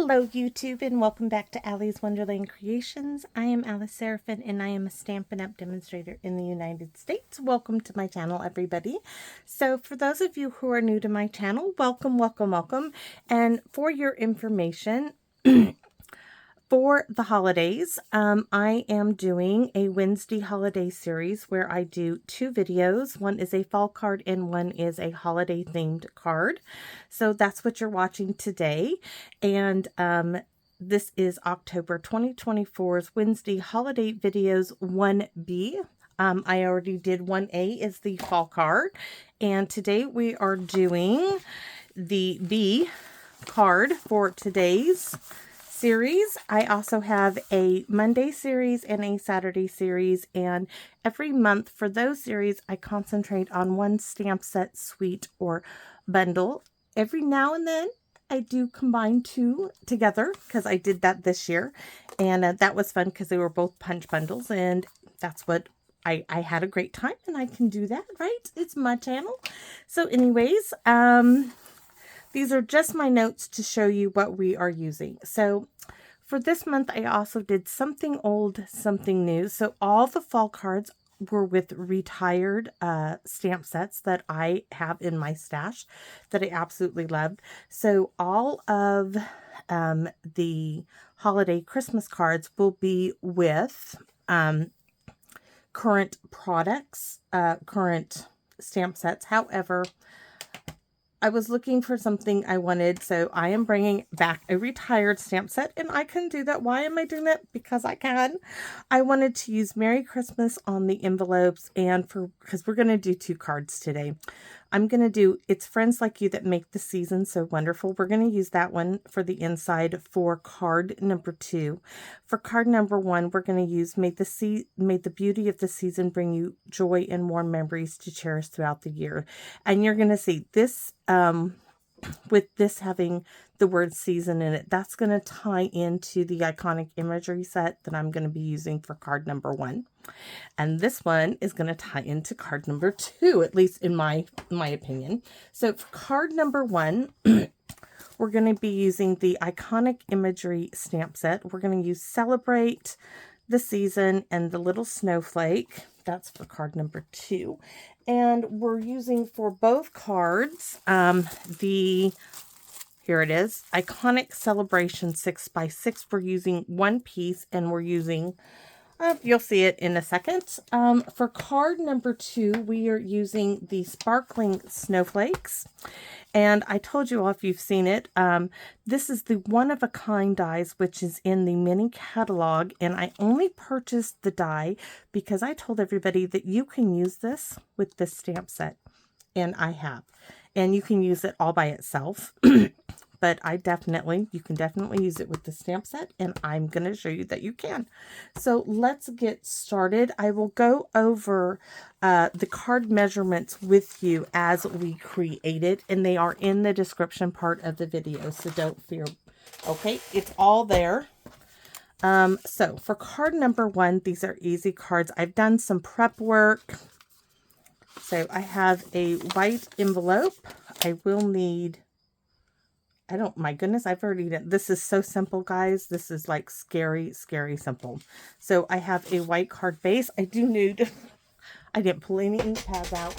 Hello YouTube and welcome back to Allie's Wonderland Creations. I am Alice Seraphin and I am a Stampin' Up! Demonstrator in the United States. Welcome to my channel, everybody. So for those of you who are new to my channel, welcome, welcome, welcome. And for your information, for the holidays, I am doing a Wednesday holiday series where I do two videos. One is a fall card and one is a holiday themed card. So that's what you're watching today. And this is October 2024's Wednesday holiday videos 1B. I already did 1A is the fall card. And today we are doing the B card for today's series. I also have a Monday series and a Saturday series, and every month for those series I concentrate on one stamp set, suite, or bundle. Every now and then I do combine two together because I did that this year, and that was fun because they were both punch bundles, and that's what I had a great time, and I can do that, right? It's my channel. So anyways, these are just my notes to show you what we are using. So for this month, I also did something old, something new. So all the fall cards were with retired stamp sets that I have in my stash that I absolutely loved. So all of the holiday Christmas cards will be with current products, current stamp sets. However, I was looking for something I wanted, so I am bringing back a retired stamp set, and I can do that. Why am I doing that? Because I can. I wanted to use Merry Christmas on the envelopes, and because we're going to do two cards today. I'm going to do It's Friends Like You That Make the Season So Wonderful. We're going to use that one for the inside for card number 2. For card number 1, we're going to use May the Beauty of the Season Bring You Joy and Warm Memories to Cherish Throughout the Year. And you're going to see this, with this having the word season in it, that's going to tie into the Iconic Imagery set that I'm going to be using for card number 1. And this one is going to tie into card number 2, at least in my opinion. So for card number 1, we're going to be using the Iconic Imagery stamp set. We're going to use Celebrate the Season and the Little Snowflake. That's for card number 2. And we're using for both cards, here it is, Iconic Celebration 6x6. We're using one piece, and we're using, you'll see it in a second. For card number 2, we are using the Sparkling Snowflakes. And I told you all, if you've seen it, this is the one-of-a-kind dies, which is in the mini catalog. And I only purchased the die because I told everybody that you can use this with this stamp set. And I have. And you can use it all by itself. But you can definitely use it with the stamp set, and I'm going to show you that you can. So let's get started. I will go over the card measurements with you as we create it, and they are in the description part of the video, so don't fear. Okay, it's all there. So for card number 1, these are easy cards. I've done some prep work. So I have a white envelope. I will need... my goodness, I've already done, this is so simple, guys. This is like scary, scary simple. So I have a white card base. I do need, I didn't pull any ink pads out.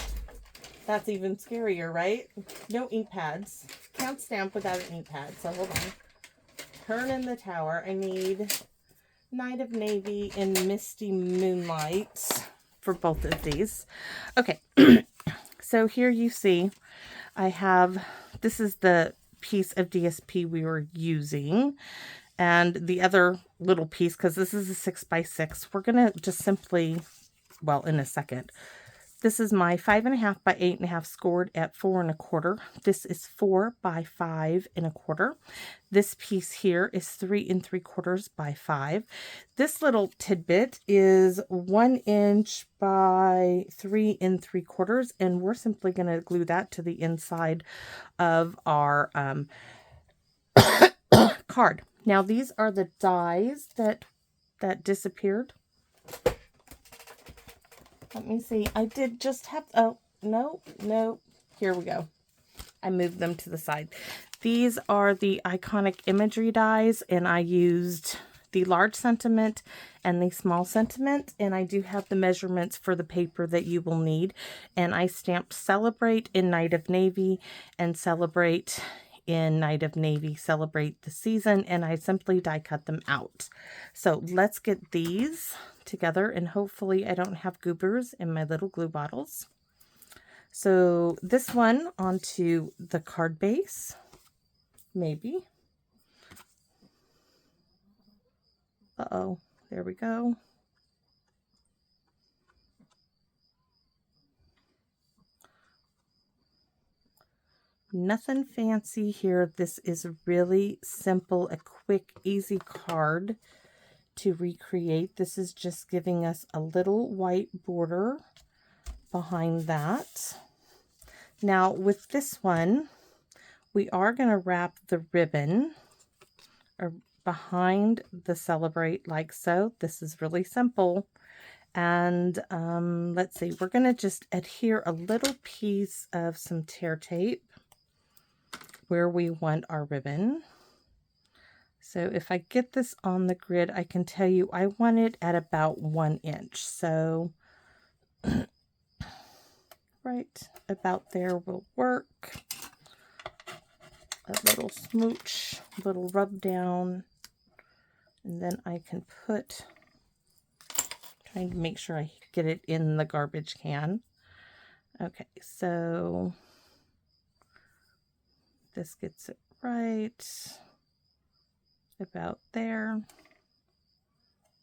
That's even scarier, right? No ink pads. Can't stamp without an ink pad. So hold on. Turn in the tower. I need Night of Navy and Misty Moonlight for both of these. Okay. So here you see, I have, this is the piece of DSP we were using, and the other little piece, because this is a 6x6, we're gonna just simply, well, in a second, this is my 5.5 by 8.5 scored at 4 1/4. This is 4 by 5 1/4. This piece here is 3 3/4 by 5. This little tidbit is 1 inch by 3 3/4, and we're simply going to glue that to the inside of our card. Now these are the dies that disappeared. Let me see. I did just have, oh, no, here we go. I moved them to the side. These are the Iconic Imagery Dies, and I used the large sentiment and the small sentiment, and I do have the measurements for the paper that you will need. And I stamped Celebrate in Night of Navy and Celebrate in Night of Navy, Celebrate the Season, and I simply die cut them out. So let's get these together, and hopefully I don't have goobers in my little glue bottles. So this one onto the card base, maybe. Uh-oh, there we go. Nothing fancy here. This is really simple, a quick, easy card to recreate. This is just giving us a little white border behind that. Now with this one, we are going to wrap the ribbon behind the Celebrate like so. This is really simple. And let's see, we're going to just adhere a little piece of some tear tape where we want our ribbon. So if I get this on the grid, I can tell you I want it at about 1 inch. So right about there will work. A little smooch, a little rub down, and then I can put, trying to make sure I get it in the garbage can. Okay, so this gets it right about there.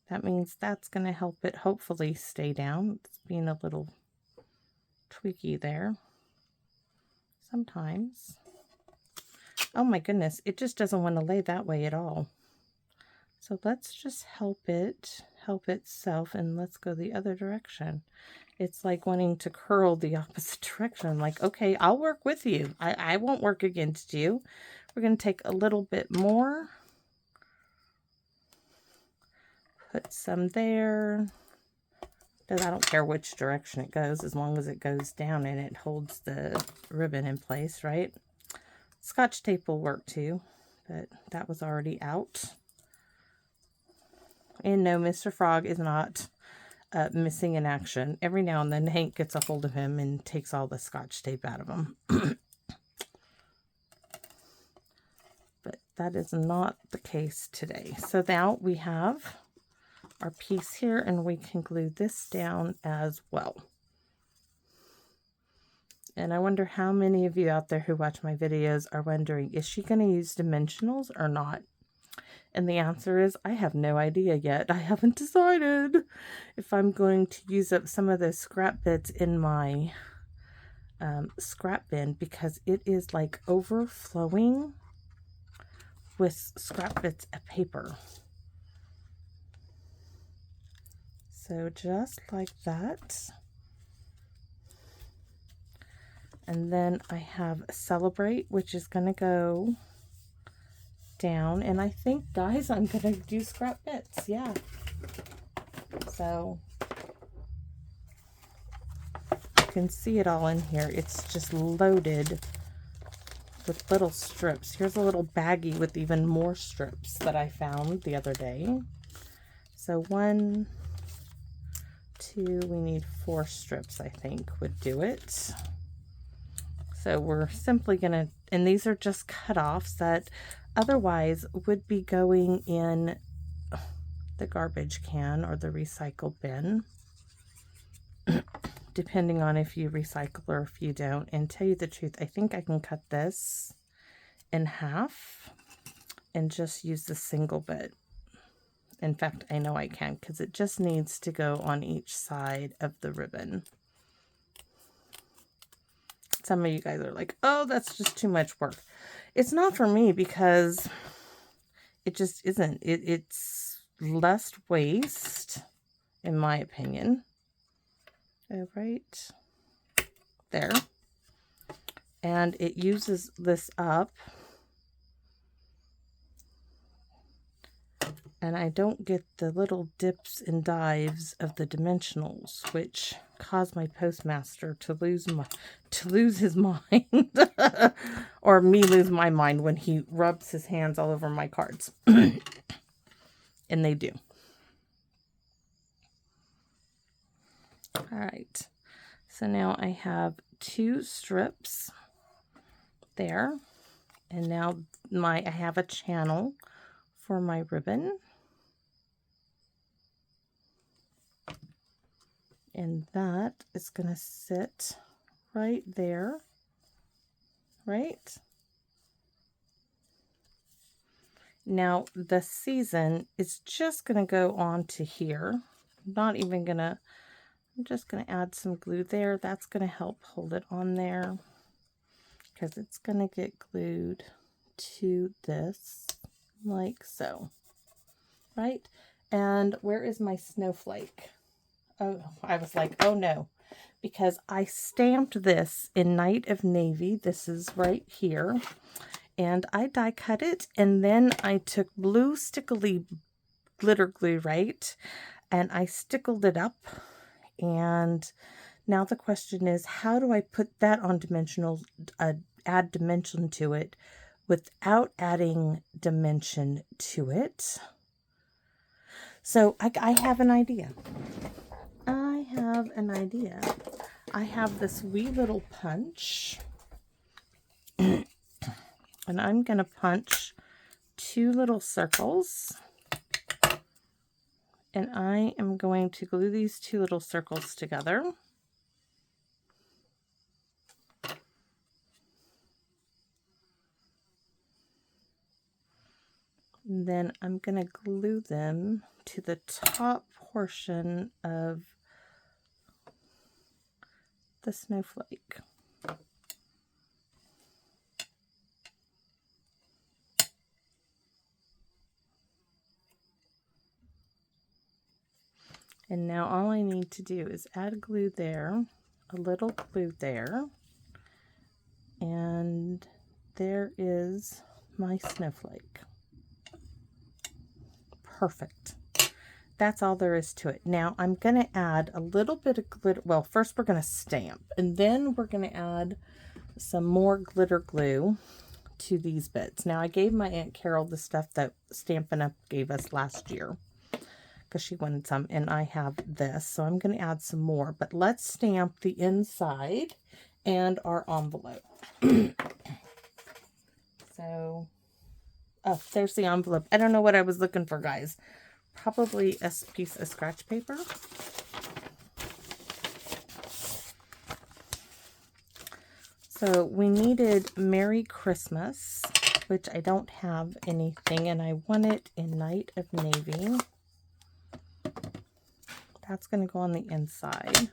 That means that's going to help it hopefully stay down. It's being a little tweaky there sometimes. Oh my goodness, it just doesn't want to lay that way at all. So let's just help itself, and let's go the other direction. It's like wanting to curl the opposite direction. Like, okay, I'll work with you. I won't work against you. We're going to take a little bit more. Put some there. Because I don't care which direction it goes, as long as it goes down and it holds the ribbon in place, right? Scotch tape will work too, but that was already out. And no, Mr. Frog is not missing in action. Every now and then Hank gets a hold of him and takes all the Scotch tape out of him. But that is not the case today. So now we have our piece here, and we can glue this down as well. And I wonder how many of you out there who watch my videos are wondering, is she going to use dimensionals or not? And the answer is, I have no idea yet. I haven't decided if I'm going to use up some of those scrap bits in my scrap bin, because it is like overflowing with scrap bits of paper. So just like that. And then I have Celebrate, which is going to go down. And I think, guys, I'm going to do scrap bits. Yeah. So you can see it all in here. It's just loaded with little strips. Here's a little baggie with even more strips that I found the other day. So 1, 2, we need 4 strips, I think, would do it. So we're simply going to, and these are just cut-offs that otherwise would be going in the garbage can or the recycle bin, depending on if you recycle or if you don't. And tell you the truth, I think I can cut this in half and just use the single bit. In fact, I know I can, because it just needs to go on each side of the ribbon. Some of you guys are like, oh, that's just too much work. It's not for me, because it just isn't. It's less waste, in my opinion. All right. There. And it uses this up. And I don't get the little dips and dives of the dimensionals, which cause my postmaster to lose his mind or me lose my mind when he rubs his hands all over my cards. And they do. All right. So now I have 2 strips there. And now I have a channel for my ribbon. And that is going to sit right there, right? Now the season is just going to go on to here. I'm just going to add some glue there. That's going to help hold it on there because it's going to get glued to this like so, right? And where is my snowflake? Oh, I was like, oh no, because I stamped this in Night of Navy. This is right here. And I die cut it. And then I took blue stickly glitter glue, right? And I stickled it up. And now the question is, how do I put that on dimensional, add dimension to it without adding dimension to it? So I have an idea. I have this wee little punch, and I'm going to punch 2 little circles, and I am going to glue these 2 little circles together. And then I'm going to glue them to the top portion of the snowflake. And now all I need to do is add glue there, a little glue there, and there is my snowflake. Perfect. That's all there is to it. Now I'm going to add a little bit of glitter. Well, first we're going to stamp, and then we're going to add some more glitter glue to these bits. Now I gave my Aunt Carol the stuff that Stampin' Up! Gave us last year because she wanted some, and I have this. So I'm going to add some more, but let's stamp the inside and our envelope. So, oh, there's the envelope. I don't know what I was looking for, guys. Probably a piece of scratch paper. So we needed Merry Christmas, which I don't have anything, and I want it in Night of Navy. That's going to go on the inside.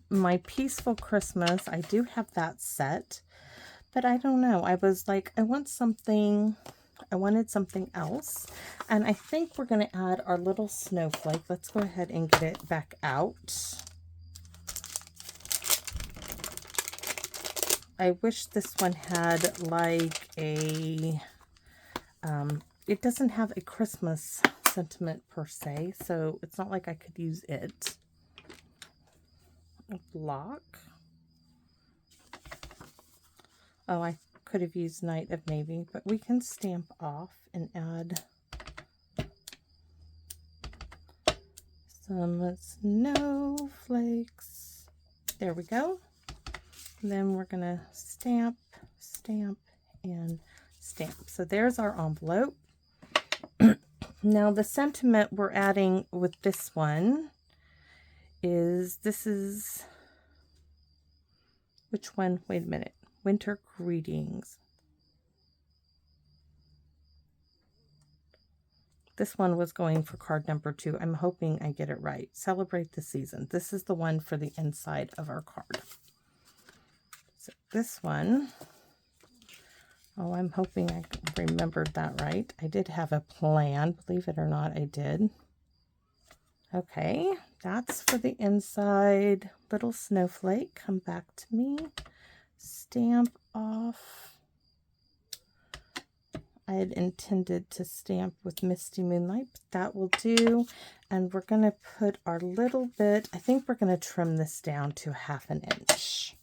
My Peaceful Christmas, I do have that set, but I don't know. I was like, I wanted something else, and I think we're going to add our little snowflake. Let's go ahead and get it back out. I wish this one had like a, it doesn't have a Christmas sentiment per se, so it's not like I could use it. A block. Oh, I could have used Night of Navy, but we can stamp off and add some snowflakes. There we go. And then we're going to stamp, stamp, and stamp. So there's our envelope. Now the sentiment we're adding with this one is, which one? Wait a minute. Winter Greetings. This one was going for card number 2. I'm hoping I get it right. Celebrate the season. This is the one for the inside of our card. So this one, oh, I'm hoping I remembered that right. I did have a plan. Believe it or not, I did. Okay, that's for the inside. Little snowflake, come back to me. Stamp off. I had intended to stamp with Misty Moonlight, but that will do. And we're going to put our little bit, I think we're going to trim this down to 1/2 inch.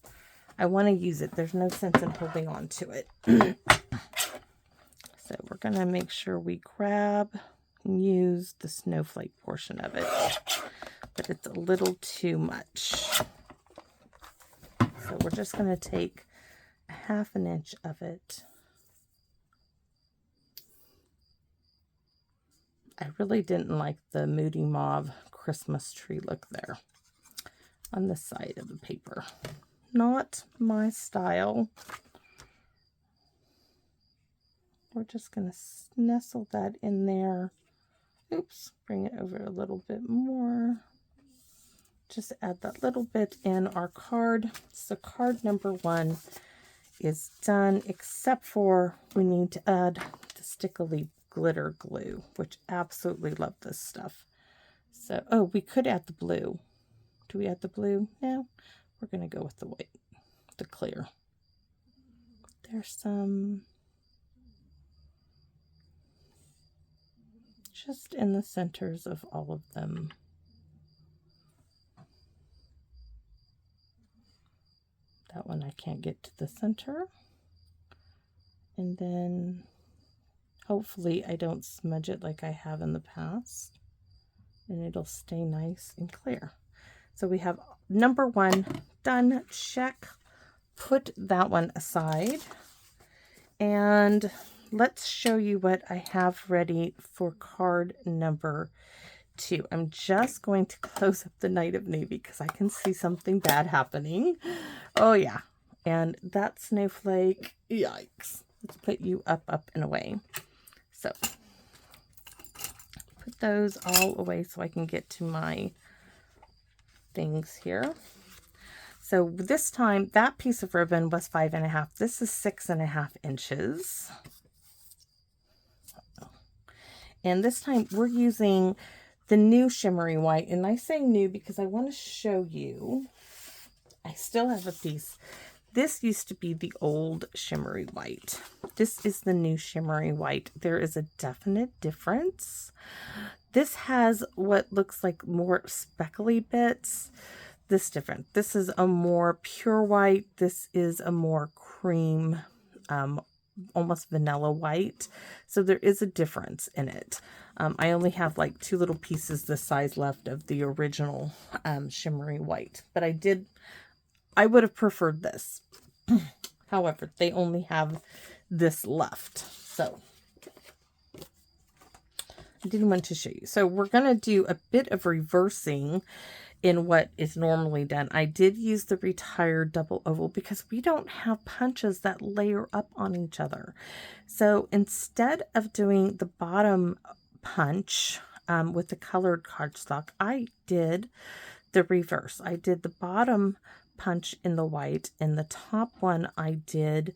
I want to use it. There's no sense in holding on to it. So we're going to make sure we grab and use the snowflake portion of it, but it's a little too much. So we're just going to take a 1/2 inch of it. I really didn't like the Moody Mauve Christmas tree look there on the side of the paper. Not my style. We're just going to nestle that in there. Oops, bring it over a little bit more. Just add that little bit in our card. So card number 1 is done, except for we need to add the stickily glitter glue, which absolutely love this stuff. So, oh, we could add the blue. Do we add the blue? No, we're going to go with the white, the clear. There's some just in the centers of all of them. That one I can't get to the center. And then hopefully I don't smudge it like I have in the past, and it'll stay nice and clear. So we have number 1 done, check. Put that one aside. And let's show you what I have ready for card number 2. I'm just going to close up the Night of Navy because I can see something bad happening. Oh yeah. And that snowflake, yikes. Let's put you up and away. So put those all away so I can get to my things here. So this time that piece of ribbon was 5.5. This is 6.5 inches. And this time we're using the new shimmery white. And I say new because I want to show you, I still have a piece. This used to be the old shimmery white. This is the new shimmery white. There is a definite difference. This has what looks like more speckly bits. This different. This is a more pure white. This is a more cream, almost vanilla white. So there is a difference in it. I only have like 2 little pieces this size left of the original shimmery white, but I would have preferred this. However, they only have this left. So I didn't want to show you. So we're going to do a bit of reversing in what is normally done. I did use the retired double oval because we don't have punches that layer up on each other. So instead of doing the bottom punch with the colored cardstock, I did the reverse. I did the bottom punch in the white, and the top one I did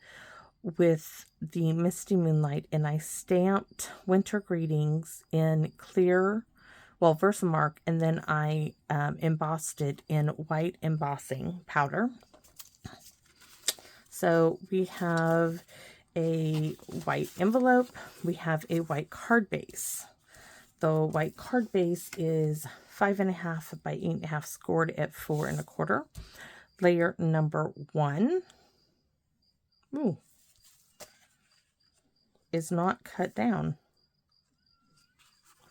with the Misty Moonlight, and I stamped Winter Greetings in clear, well, Versamark, and then I embossed it in white embossing powder. So we have a white envelope. We have a white card base. The white card base is 5.5 by 8.5 scored at 4 1/4. Layer number 1 is not cut down.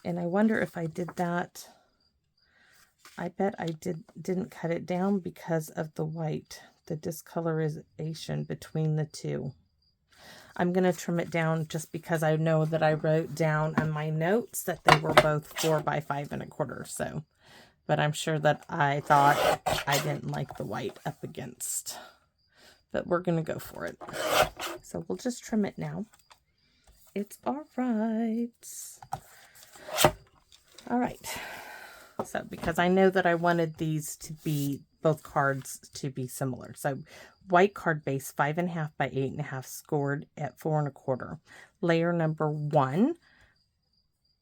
And I wonder if I did that. I bet I didn't cut it down because of the white, the discoloration between the two. I'm going to trim it down just because I know that I wrote down on my notes that they were both 4 by 5 1/4. So, but I'm sure that I thought I didn't like the white up against, but we're going to go for it. So we'll just trim it now. It's all right. All right. So because I know that I wanted these to be, both cards to be similar. So white card base, 5.5 by 8.5 scored at 4 1/4. Layer number 1,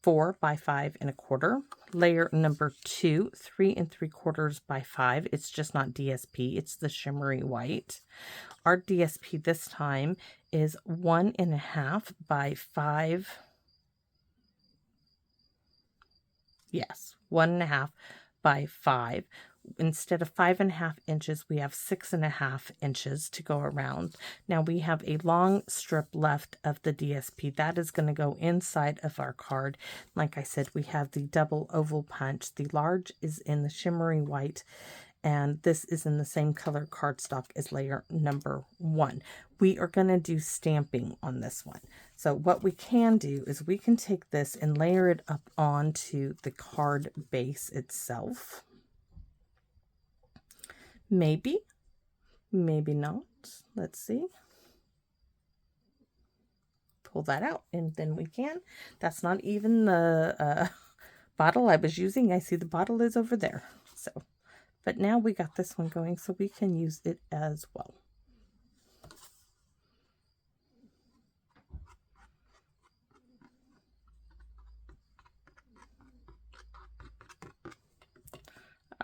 4 by 5 1/4. Layer number 2, 3 3/4 by 5. It's just not DSP. It's the shimmery white. Our DSP this time is 1.5 by 5. Yes, 1.5 by 5 Instead of 5.5 inches, we have 6.5 inches to go around. Now we have a long strip left of the DSP. That is going to go inside of our card. Like I said, we have the double oval punch. The large is in the shimmery white, and this is in the same color cardstock as layer number 1. We are going to do stamping on this one. So what we can do is we can take this and layer it up onto the card base itself. Maybe, maybe not. Let's see. Pull that out, and then we can. That's not even the bottle I was using. I see the bottle is over there. So, but now we got this one going, so we can use it as well.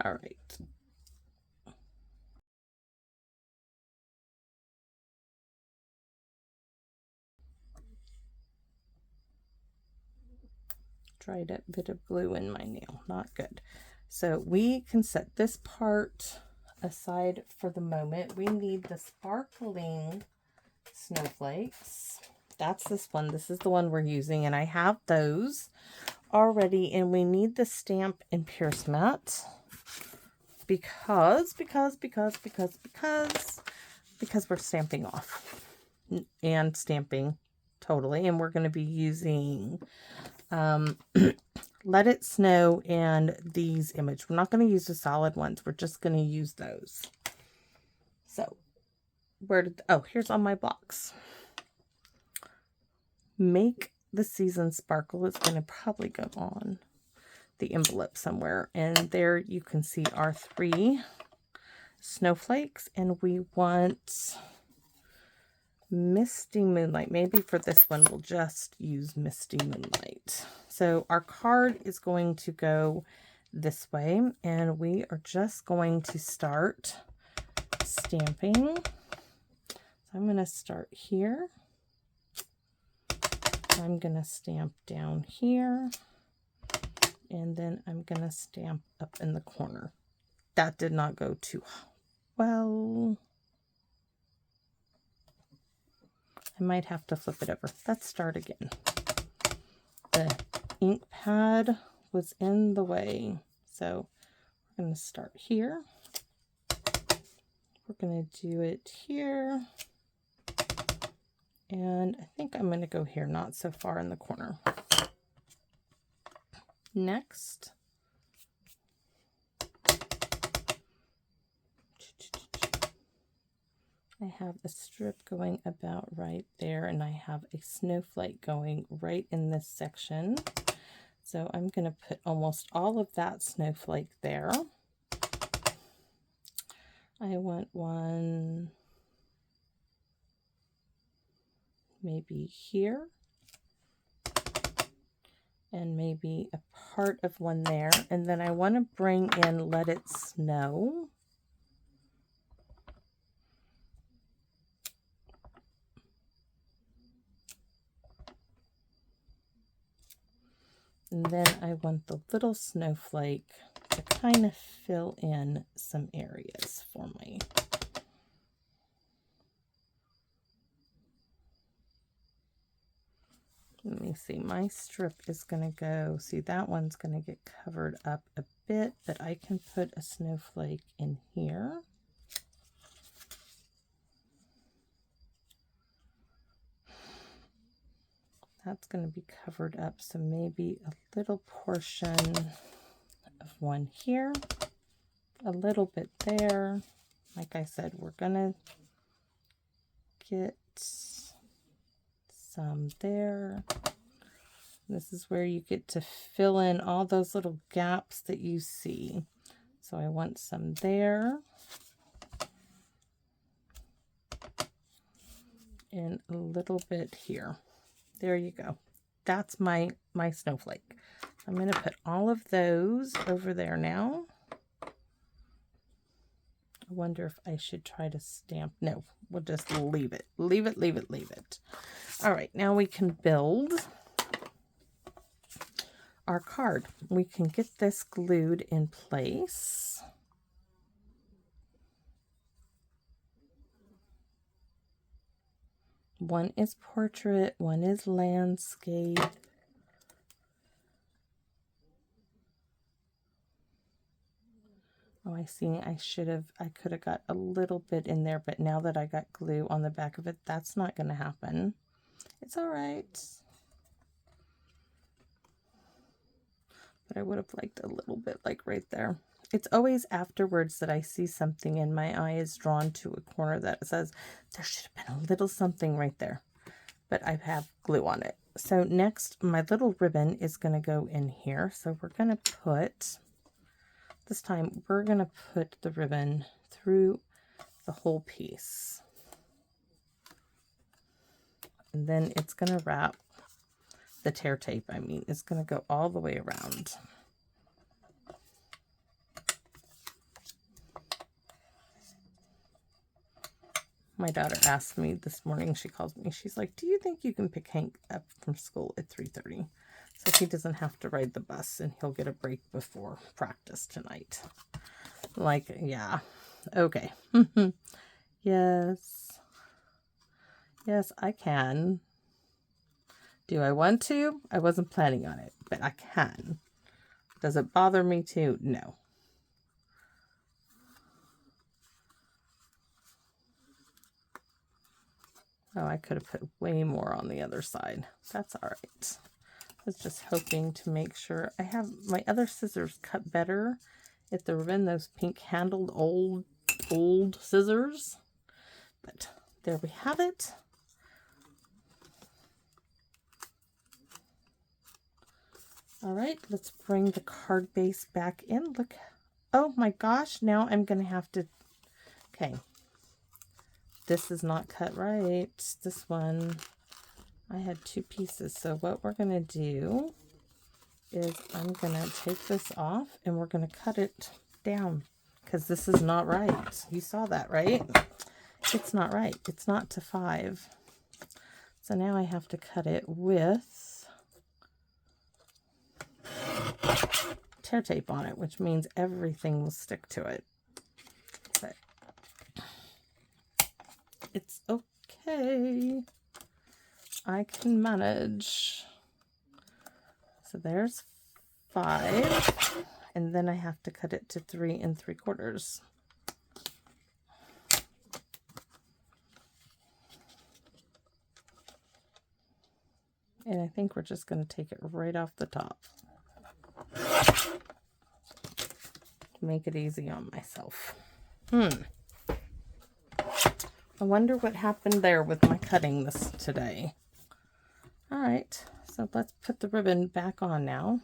All right. Tried a bit of glue in my nail, not good. So we can set this part aside for the moment. We need the sparkling snowflakes. That's this one. This is the one we're using, and I have those already. And we need the stamp and pierce mat because we're stamping off and stamping totally, and we're going to be using Let It Snow and these image. We're not going to use the solid ones. We're just going to use those. So where did, oh, here's on my blocks. Make the Season Sparkle is going to probably go on the envelope somewhere. And there you can see our 3 snowflakes, and we want Misty Moonlight. Maybe for this one we'll just use Misty Moonlight. So our card is going to go this way, and we are just going to start stamping. So I'm going to start here. I'm going to stamp down here, and then I'm going to stamp up in the corner. That did not go too well. I might have to flip it over. Let's start again. The ink pad was in the way. So we're going to start here. We're going to do it here. And I think I'm going to go here, not so far in the corner. Next. I have a strip going about right there, and I have a snowflake going right in this section. So I'm going to put almost all of that snowflake there. I want one maybe here, and maybe a part of one there. And then I want to bring in Let It Snow. And then I want the little snowflake to kind of fill in some areas for me. Let me see, my strip is going to go, see that one's going to get covered up a bit, but I can put a snowflake in here. That's going to be covered up, so maybe a little portion of one here, a little bit there. Like I said, we're going to get some there. This is where you get to fill in all those little gaps that you see. So I want some there. And a little bit here. There you go. That's my snowflake. I'm going to put all of those over there now. I wonder if I should try to stamp. No, we'll just leave it. Leave it, leave it, leave it. All right, now we can build our card. We can get this glued in place. One is portrait, one is landscape. Oh, I see. I could have got a little bit in there, but now that I got glue on the back of it, that's not going to happen. It's all right. But I would have liked a little bit like right there. It's always afterwards that I see something and my eye is drawn to a corner that says there should have been a little something right there. But I have glue on it. So next, my little ribbon is going to go in here. So we're going to put, this time, we're going to put the ribbon through the whole piece. And then it's going to wrap the tear tape. I mean, it's going to go all the way around. My daughter asked me this morning, she calls me, she's like, do you think you can pick Hank up from school at 3:30? So he doesn't have to ride the bus and he'll get a break before practice tonight. Like, yeah, okay. Yes. Yes, I can. Do I want to? I wasn't planning on it, but I can. Does it bother me to? No. Oh, I could have put way more on the other side. That's all right. I was just hoping to make sure I have my other scissors cut better if the ribbon, those pink handled old scissors. But there we have it. All right, let's bring the card base back in. Look. Oh my gosh, now I'm going to have to, okay. This is not cut right. This one, I had two pieces. So what we're going to do is I'm going to take this off and we're going to cut it down because this is not right. You saw that, right? It's not right. It's not to 5. So now I have to cut it with tear tape on it, which means everything will stick to it. But it's okay. I can manage. So there's 5. And then I have to cut it to 3 3/4. And I think we're just going to take it right off the top. Make it easy on myself. I wonder what happened there with my cutting this today. All right, so let's put the ribbon back on now.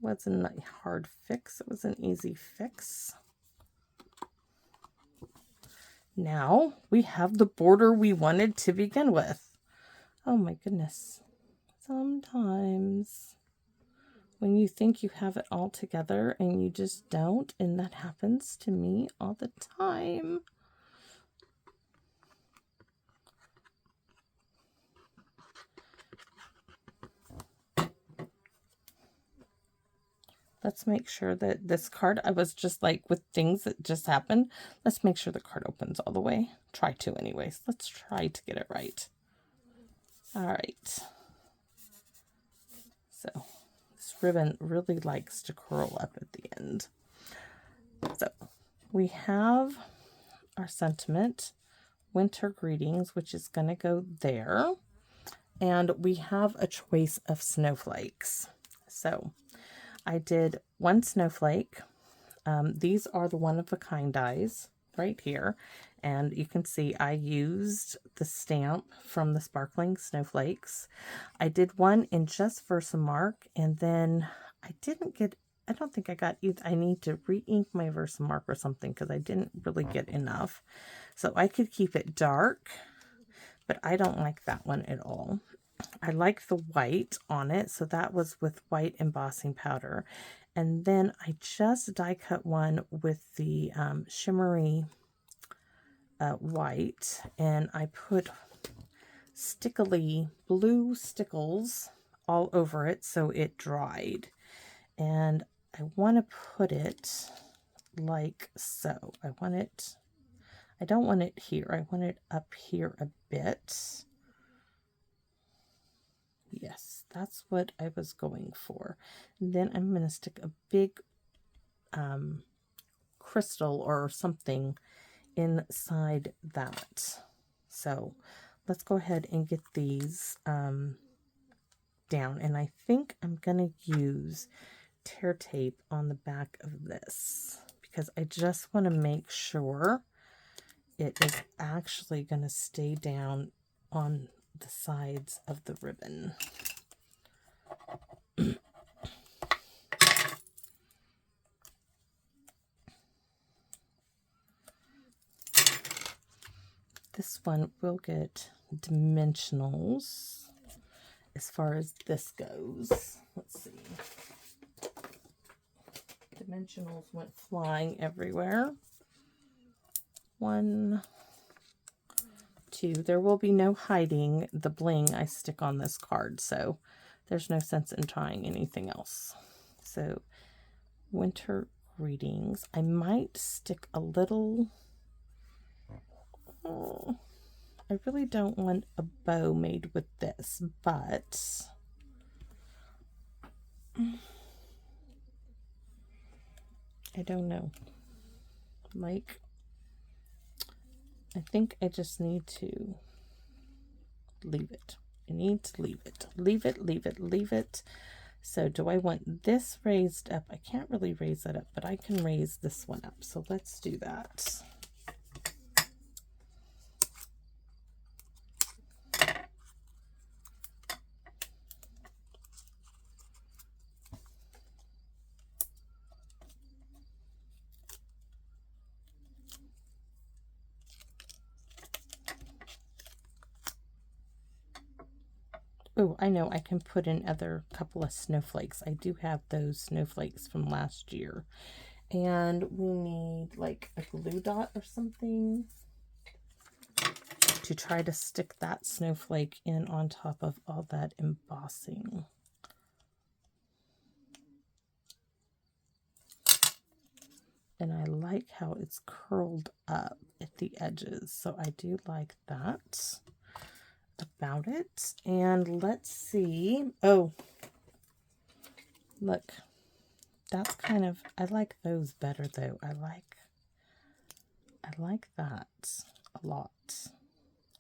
Wasn't a hard fix, it was an easy fix. Now we have the border we wanted to begin with. Oh my goodness. Sometimes when you think you have it all together and you just don't, and that happens to me all the time. Let's make sure that this card, I was just like with things that just happened, let's make sure the card opens all the way. Try to anyways. Let's try to get it right. All right. So this ribbon really likes to curl up at the end. So we have our sentiment, winter greetings, which is going to go there. And we have a choice of snowflakes. So I did 1 snowflake. These are the one-of-a-kind dies right here. And you can see I used the stamp from the Sparkling Snowflakes. I did one in just Versamark, and then I don't think I got either. I need to re-ink my Versamark or something because I didn't really get enough. So I could keep it dark, but I don't like that one at all. I like the white on it, so that was with white embossing powder. And then I just die cut one with the shimmery white, and I put stickily blue stickles all over it so it dried. And I want to put it like so. I don't want it here. I want it up here a bit. Yes, that's what I was going for. And then I'm going to stick a big crystal or something inside that. So let's go ahead and get these down. And I think I'm going to use tear tape on the back of this because I just want to make sure it is actually going to stay down on the sides of the ribbon. This one will get dimensionals as far as this goes. Let's see. Dimensionals went flying everywhere. 1, 2. There will be no hiding the bling I stick on this card, so there's no sense in trying anything else. So, winter greetings. I might stick a little... Oh, I really don't want a bow made with this, but... I don't know. Like, I think I just need to leave it. I need to leave it. Leave it, leave it, leave it. So do I want this raised up? I can't really raise that up, but I can raise this one up. So let's do that. Oh, I know I can put in other couple of snowflakes. I do have those snowflakes from last year. And we need like a glue dot or something to try to stick that snowflake in on top of all that embossing. And I like how it's curled up at the edges. So I do like that about it. And let's see. Oh, look, that's kind of, I like those better though. I like that a lot.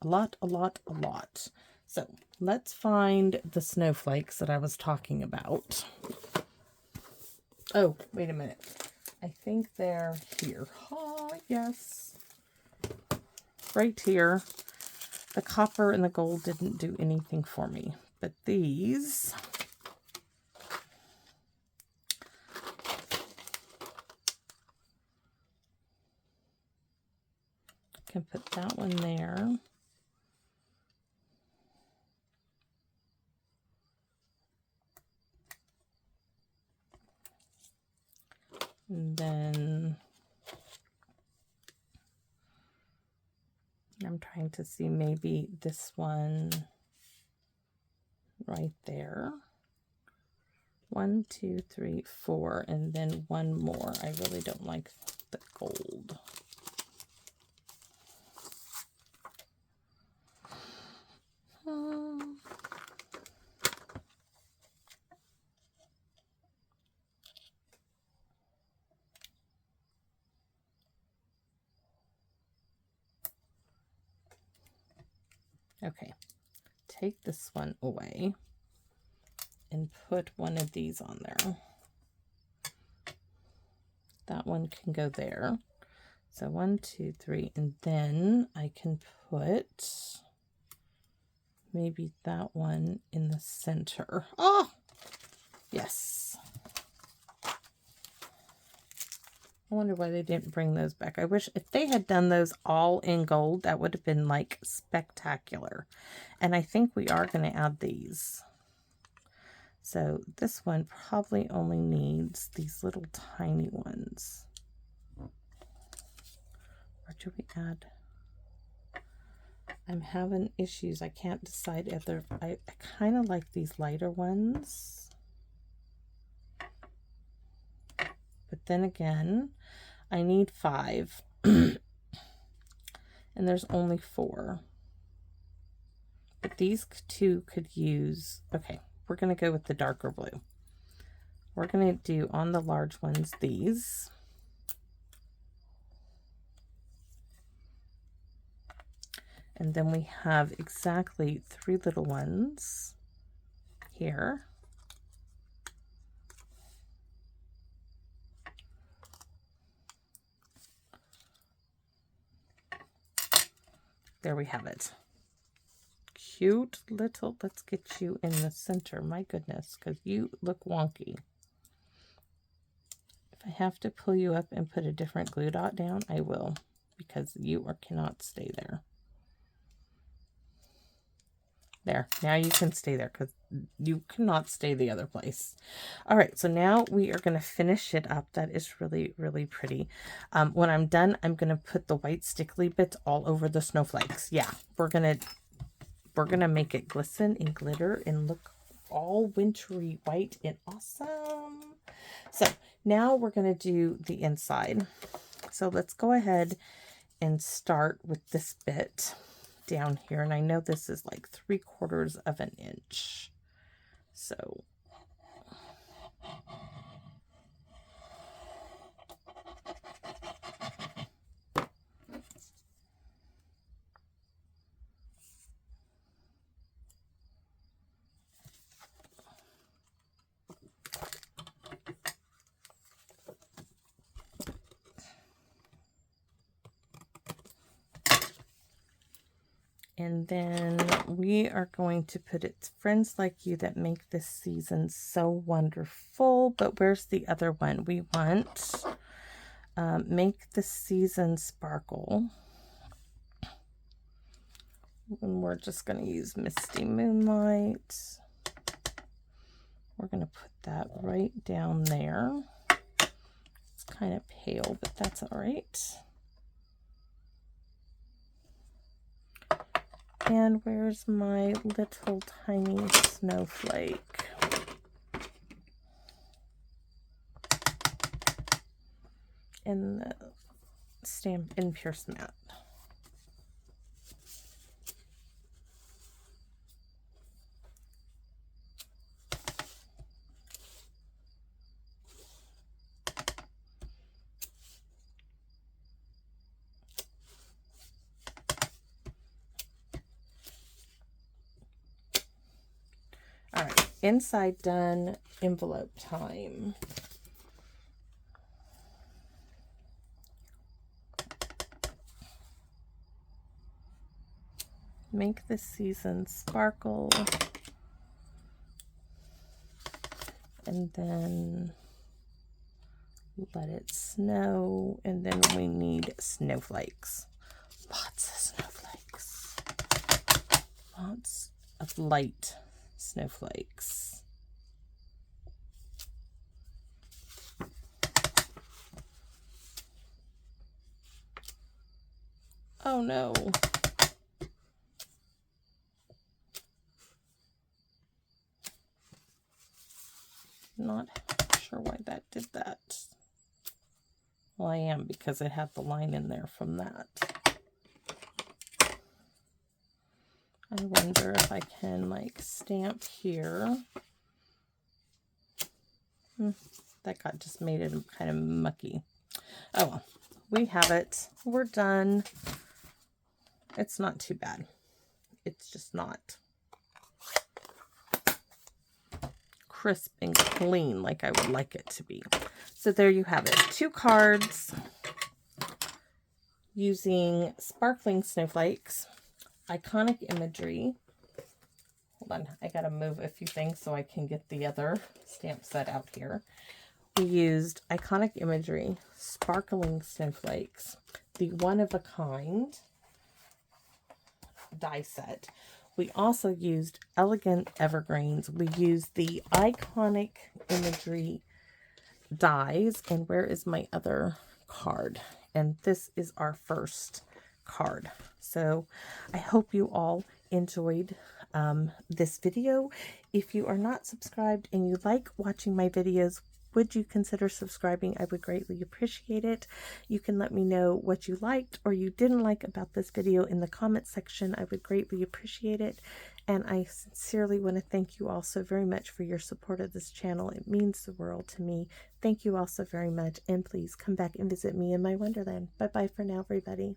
A lot. So let's find the snowflakes that I was talking about. Oh, wait a minute. I think they're here. Oh, yes. Right here. The copper and the gold didn't do anything for me, but these... I can put that one there. And then I'm trying to see maybe this one right there. 1, 2, 3, 4, and then one more. I really don't like the gold. Okay, take this one away and put one of these on there. That one can go there. So 1, 2, 3, and then I can put maybe that one in the center. Oh, yes. I wonder why they didn't bring those back. I wish if they had done those all in gold, that would have been like spectacular. And I think we are going to add these. So this one probably only needs these little tiny ones. Or do we add? I'm having issues. I can't decide if they're... I kind of like these lighter ones. But then again, I need 5. and there's only 4. But these two could use, okay, we're going to go with the darker blue. We're going to do on the large ones these. And then we have exactly 3 little ones here. There we have it. Cute little, let's get you in the center. My goodness, because you look wonky. If I have to pull you up and put a different glue dot down, I will, because you cannot stay there. There, now you can stay there because you cannot stay the other place. All right, so now we are going to finish it up. That is really, really pretty. When I'm done, I'm going to put the white stickly bits all over the snowflakes. Yeah, we're going to make it glisten and glitter and look all wintry white and awesome. So now we're going to do the inside. So let's go ahead and start with this bit down here, and I know this is like 3/4 of an inch. So and then we are going to put it, friends like you that make this season so wonderful. But where's the other one? We want make the season sparkle. And we're just going to use Misty Moonlight. We're going to put that right down there. It's kind of pale, but that's all right. And where's my little tiny snowflake? In the stamp in Pierce Matte. All right, inside done, envelope time. Make this season sparkle. And then let it snow. And then we need snowflakes. Lots of snowflakes. Lots of light snowflakes. Oh no. Not sure why that did that. Well, I am, because it had the line in there from that. I wonder if I can like stamp here. That just made it kind of mucky. Oh well, we have it. We're done. It's not too bad. It's just not crisp and clean like I would like it to be. So there you have it. 2 cards using sparkling snowflakes. Iconic Imagery. Hold on, I gotta move a few things so I can get the other stamp set out here. We used Iconic Imagery Sparkling Snowflakes, the one-of-a-kind die set. We also used Elegant Evergreens. We used the Iconic Imagery Dies. And where is my other card? And this is our first card. So I hope you all enjoyed this video. If you are not subscribed and you like watching my videos, would you consider subscribing? I would greatly appreciate it. You can let me know what you liked or you didn't like about this video in the comment section. I would greatly appreciate it. And I sincerely want to thank you all so very much for your support of this channel. It means the world to me. Thank you all so very much. And please come back and visit me in my wonderland. Bye-bye for now, everybody.